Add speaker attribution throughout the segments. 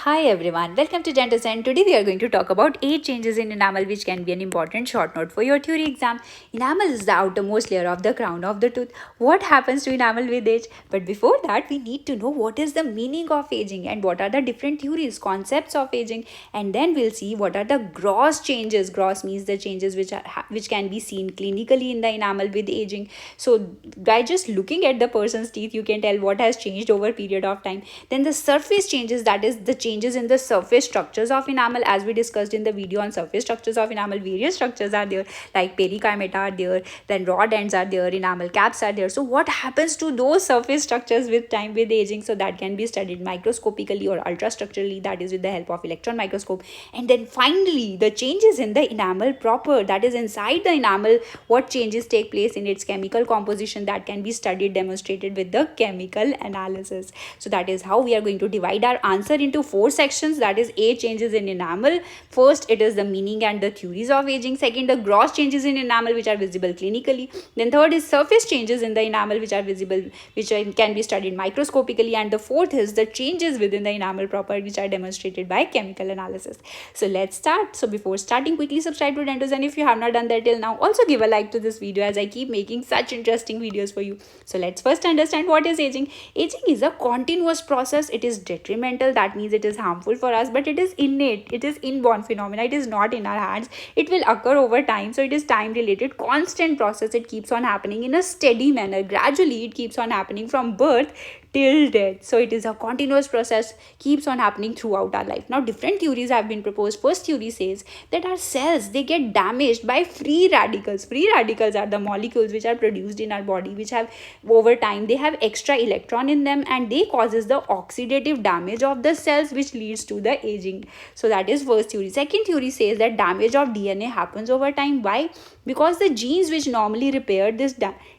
Speaker 1: Hi everyone, welcome to Dento'ZEN. Today we are going to talk about 8 changes in enamel which can be an important short note for your theory exam. Enamel is the outermost layer of the crown of the tooth. What happens to enamel with age? But before that, we need to know what is the meaning of aging and what are the different theories, concepts of aging, and then we'll see what are the gross changes. Gross means the changes which can be seen clinically in the enamel with aging. So by just looking at the person's teeth, you can tell what has changed over a period of time. Then the surface changes, that is the changes in the surface structures of enamel, as we discussed in the video on surface structures of enamel. Various structures are there, like perikymata are there, then rod ends are there, enamel caps are there. So what happens to those surface structures with time, with aging? So that can be studied microscopically or ultrastructurally, that is with the help of electron microscope. And then finally the changes in the enamel proper, that is inside the enamel, what changes take place in its chemical composition, that can be studied, demonstrated with the chemical analysis. So that is how we are going to divide our answer into 4 sections, that is 8 changes in enamel. First, it is the meaning and the theories of aging. Second, the gross changes in enamel which are visible clinically. Then third is surface changes in the enamel which are visible, which can be studied microscopically. And the fourth is the changes within the enamel proper, which are demonstrated by chemical analysis. So let's start. So before starting, quickly subscribe to Dento'ZEN if you have not done that till now. Also give a like to this video as I keep making such interesting videos for you. So let's first understand what is aging. Aging is a continuous process. It is detrimental, that means it is harmful for us, but it is innate, it is inborn phenomena, it is not in our hands. It will occur over time, so it is time related, constant process. It keeps on happening in a steady manner. Gradually it keeps on happening from birth till death. So it is a continuous process, keeps on happening throughout our life. Now different theories have been proposed. First theory says that our cells, they get damaged by free radicals. Free radicals are the molecules which are produced in our body, which have over time, they have extra electron in them, and they causes the oxidative damage of the cells, which leads to the aging. So that is first theory. Second theory says that damage of DNA happens over time. Why? Because the genes which normally repair this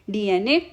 Speaker 1: DNA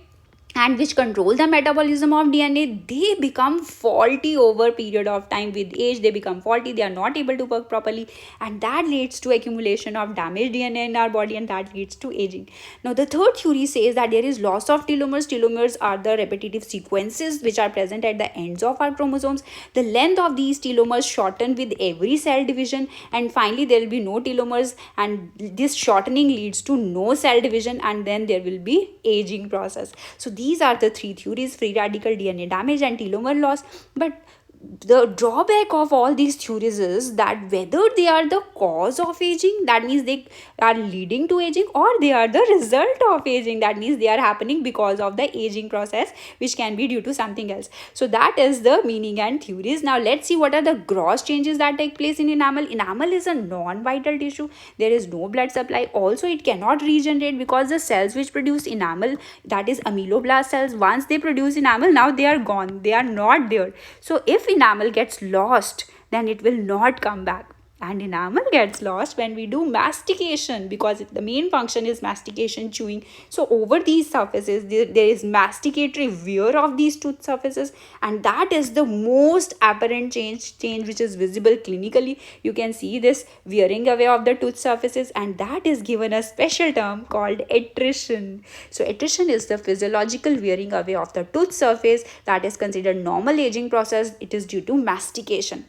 Speaker 1: and which control the metabolism of DNA, they become faulty over a period of time. With age, they become faulty, they are not able to work properly, and that leads to accumulation of damaged DNA in our body, and that leads to aging. Now the third theory says that there is loss of telomeres. Telomeres are the repetitive sequences which are present at the ends of our chromosomes. The length of these telomeres shorten with every cell division, and finally there will be no telomeres, and this shortening leads to no cell division, and then there will be aging process. So these are the 3 theories: free radical, DNA damage, and telomere loss. But the drawback of all these theories is that whether they are the cause of aging, that means they are leading to aging, or they are the result of aging, that means they are happening because of the aging process, which can be due to something else. So that is the meaning and theories. Now let's see what are the gross changes that take place in enamel. Enamel is a non-vital tissue. There is no blood supply. Also, it cannot regenerate because the cells which produce enamel, that is ameloblast cells, once they produce enamel, now they are gone, they are not there. So if enamel gets lost, then it will not come back. And enamel gets lost when we do mastication, because the main function is mastication, chewing. So over these surfaces, there is masticatory wear of these tooth surfaces, and that is the most apparent change which is visible clinically. You can see this wearing away of the tooth surfaces, and that is given a special term called attrition. So attrition is the physiological wearing away of the tooth surface that is considered normal aging process. It is due to mastication.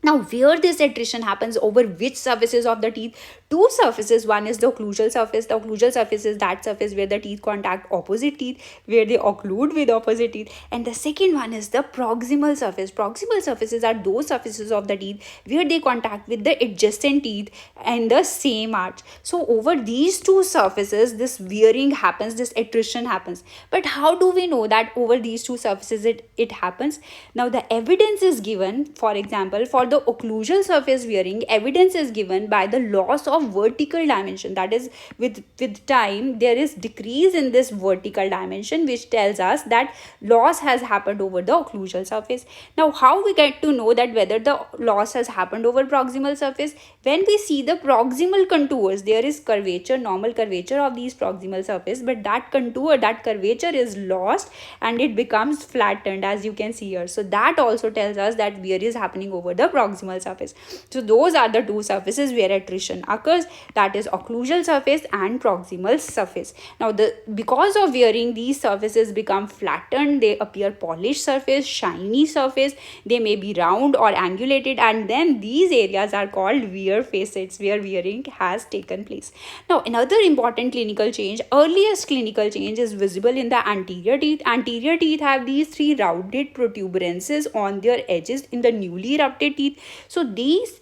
Speaker 1: Now, where this attrition happens, over which surfaces of the teeth? 2 surfaces. One is the occlusal surface. The occlusal surface is that surface where the teeth contact opposite teeth, where they occlude with opposite teeth. And the second one is the proximal surface. Proximal surfaces are those surfaces of the teeth where they contact with the adjacent teeth and the same arch. So over these 2 surfaces, this wearing happens, this attrition happens. But how do we know that over these 2 surfaces it happens? Now the evidence is given, for example, for the occlusal surface wearing, evidence is given by the loss of vertical dimension. That is, with time there is decrease in this vertical dimension, which tells us that loss has happened over the occlusal surface. Now how we get to know that whether the loss has happened over proximal surface? When we see the proximal contours, there is curvature, normal curvature of these proximal surface, but that contour, that curvature is lost and it becomes flattened, as you can see here. So that also tells us that wear is happening over the proximal surface. So those are the 2 surfaces where attrition occurs. occurs, that is occlusal surface and proximal surface. Now because of wearing, these surfaces become flattened, they appear polished surface, shiny surface, they may be round or angulated, and then these areas are called wear facets, where wearing has taken place. Now another important clinical change, earliest clinical change, is visible in the anterior teeth. Anterior teeth have these three rounded protuberances on their edges in the newly erupted teeth. So these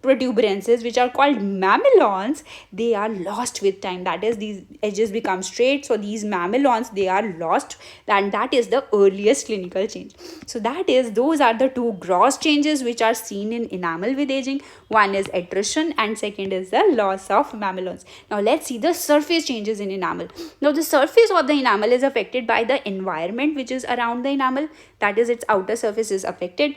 Speaker 1: protuberances, which are called mamelons, they are lost with time. That is, these edges become straight, so these mamelons, they are lost, and that is the earliest clinical change. So that is, those are the two gross changes which are seen in enamel with aging. One is attrition and second is the loss of mamelons. Now let's see the surface changes in enamel. Now the surface of the enamel is affected by the environment which is around the enamel, that is, its outer surface is affected,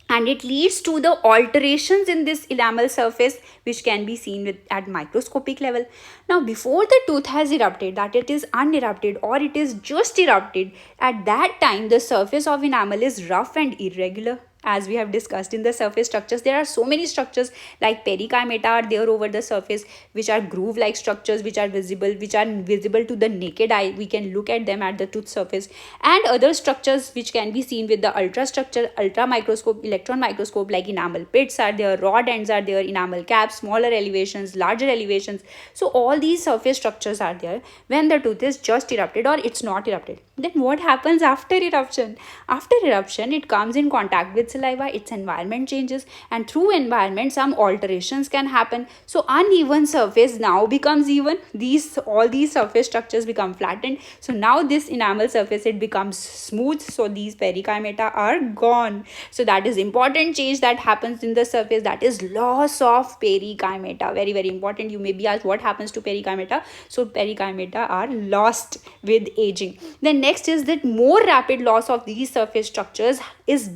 Speaker 1: and it leads to the alterations in this enamel surface which can be seen at microscopic level. Now before the tooth has erupted, that it is unerupted or it is just erupted, at that time the surface of enamel is rough and irregular. As we have discussed in the surface structures, there are so many structures like perikymata are there over the surface, which are groove like structures which are visible to the naked eye. We can look at them at the tooth surface, and other structures which can be seen with the ultra microscope, electron microscope, like enamel pits are there, rod ends are there, enamel caps, smaller elevations, larger elevations. So all these surface structures are there when the tooth is just erupted or it's not erupted. Then what happens after eruption? After eruption, it comes in contact with saliva, its environment changes, and through environment some alterations can happen. So uneven surface now becomes even, all these surface structures become flattened. So now this enamel surface, it becomes smooth, so these perikymata are gone. So that is important change that happens in the surface, that is loss of perikymata. Very, very important. You may be asked what happens to perikymata. So perikymata are lost with aging. Then next is that more rapid loss of these surface structures is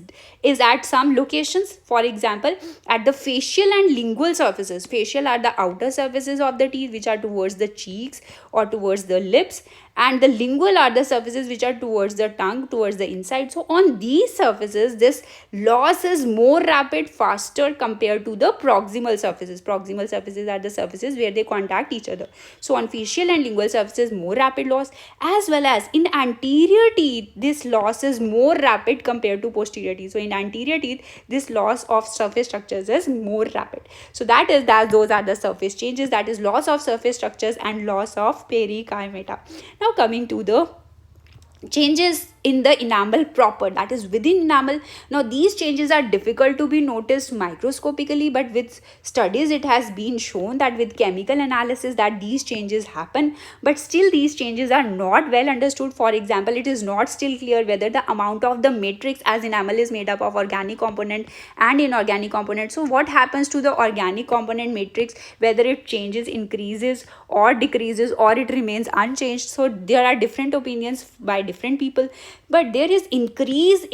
Speaker 1: at some locations. For example, at the facial and lingual surfaces. Facial are the outer surfaces of the teeth which are towards the cheeks or towards the lips, and the lingual are the surfaces which are towards the tongue, towards the inside. So on these surfaces, this loss is more rapid, faster compared to the proximal surfaces. Proximal surfaces are the surfaces where they contact each other. So on facial and lingual surfaces, more rapid loss, as well as in anterior teeth, this loss is more rapid compared to posterior teeth. So in anterior teeth, this loss of surface structures is more rapid. So those are the surface changes, that is loss of surface structures and loss of perikymata. Now coming to the changes in the enamel proper, that is within enamel. Now these changes are difficult to be noticed microscopically, but with studies it has been shown that with chemical analysis that these changes happen, but still these changes are not well understood. For example, it is not still clear whether the amount of the matrix, as enamel is made up of organic component and inorganic component, so what happens to the organic component matrix, whether it changes, increases or decreases, or it remains unchanged. So there are different opinions by different people, but there is localized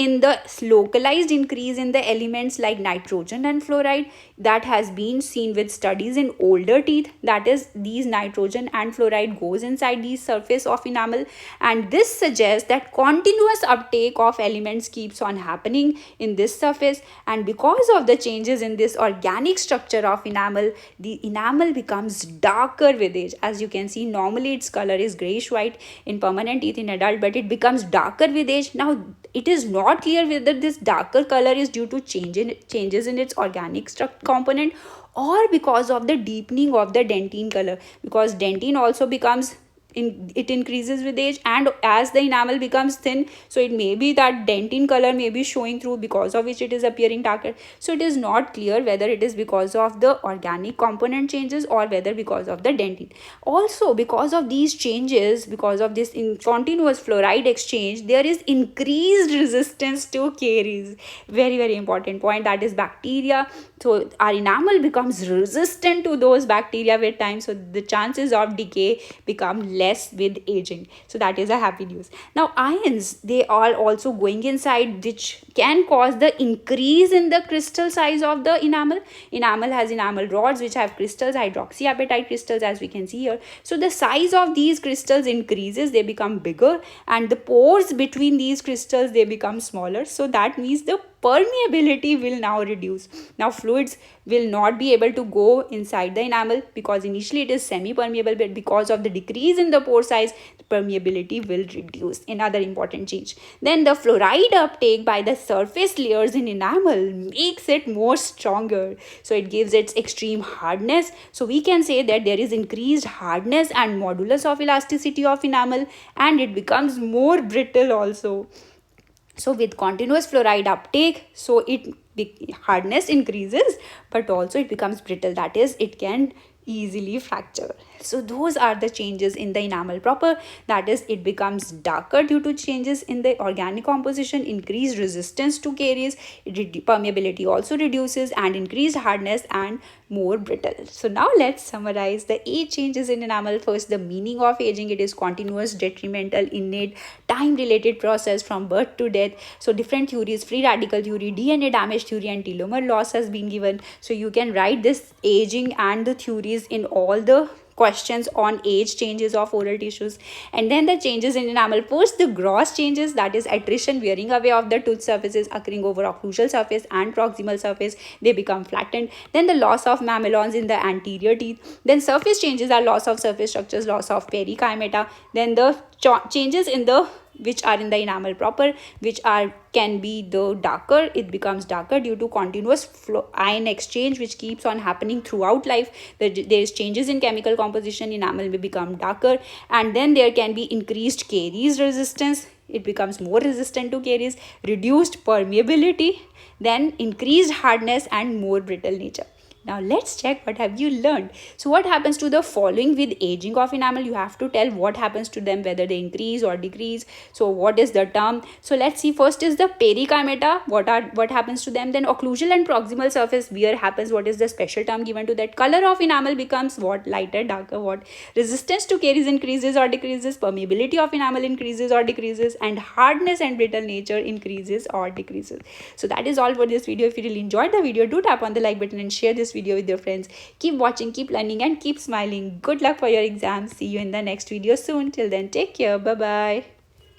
Speaker 1: increase in the elements like nitrogen and fluoride that has been seen with studies in older teeth. That is, these nitrogen and fluoride goes inside the surface of enamel, and this suggests that continuous uptake of elements keeps on happening in this surface, and because of the changes in this organic structure of enamel, the enamel becomes darker with age. As you can see, normally its color is grayish white in permanent teeth in adult, but it becomes darker with age. Now it is not clear whether this darker color is due to changes in its organic component or because of the deepening of the dentine color, because dentine also becomes it increases with age, and as the enamel becomes thin, so it may be that dentine color may be showing through, because of which it is appearing darker. So it is not clear whether it is because of the organic component changes or whether because of the dentine. Also, because of these changes, because of this continuous fluoride exchange, there is increased resistance to caries. Very, very important point, that is bacteria. So our enamel becomes resistant to those bacteria with time, so the chances of decay become less with aging. So that is a happy news. Now ions, they are also going inside, which can cause the increase in the crystal size of the enamel. Enamel has enamel rods which have crystals, hydroxyapatite crystals, as we can see here. So the size of these crystals increases, they become bigger, and the pores between these crystals, they become smaller. So that means the permeability will now reduce. Now fluids will not be able to go inside the enamel, because initially it is semi-permeable, but because of the decrease in the pore size, the permeability will reduce. Another important change. Then the fluoride uptake by the surface layers in enamel makes it more stronger. So it gives its extreme hardness. So we can say that there is increased hardness and modulus of elasticity of enamel, and it becomes more brittle also. So with continuous fluoride uptake, so the hardness increases, but also it becomes brittle, that is, it can easily fracture. So those are the changes in the enamel proper, that is, it becomes darker due to changes in the organic composition, increased resistance to caries, permeability also reduces, and increased hardness and more brittle. So now let's summarize the 8 changes in enamel. First, the meaning of aging. It is continuous, detrimental, innate, time related process from birth to death. So different theories, free radical theory, DNA damage theory, and telomere loss has been given. So you can write this aging and the theories in all the questions on age changes of oral tissues. And then the changes in enamel. First, the gross changes, that is attrition, wearing away of the tooth surfaces occurring over occlusal surface and proximal surface, they become flattened. Then the loss of mamelons in the anterior teeth. Then surface changes are loss of surface structures, loss of perikymata. Then the changes in the which are in the enamel proper, which are can be the darker, it becomes darker due to continuous ion exchange which keeps on happening throughout life. There is changes in chemical composition, enamel may become darker. And then there can be increased caries resistance, it becomes more resistant to caries, reduced permeability, then increased hardness and more brittle nature. Now let's check what have you learned. So what happens to the following with aging of enamel? You have to tell what happens to them, whether they increase or decrease. So what is the term? So let's see. First is the perikymata. What happens to them? Then occlusal and proximal surface wear happens. What is the special term given to that? Color of enamel becomes what? Lighter, darker. What? Resistance to caries increases or decreases. Permeability of enamel increases or decreases. And hardness and brittle nature increases or decreases. So that is all for this video. If you really enjoyed the video, do tap on the like button and share this video with your friends. Keep watching, keep learning, and keep smiling. Good luck for your exams. See you in the next video soon. Till then, take care. Bye bye.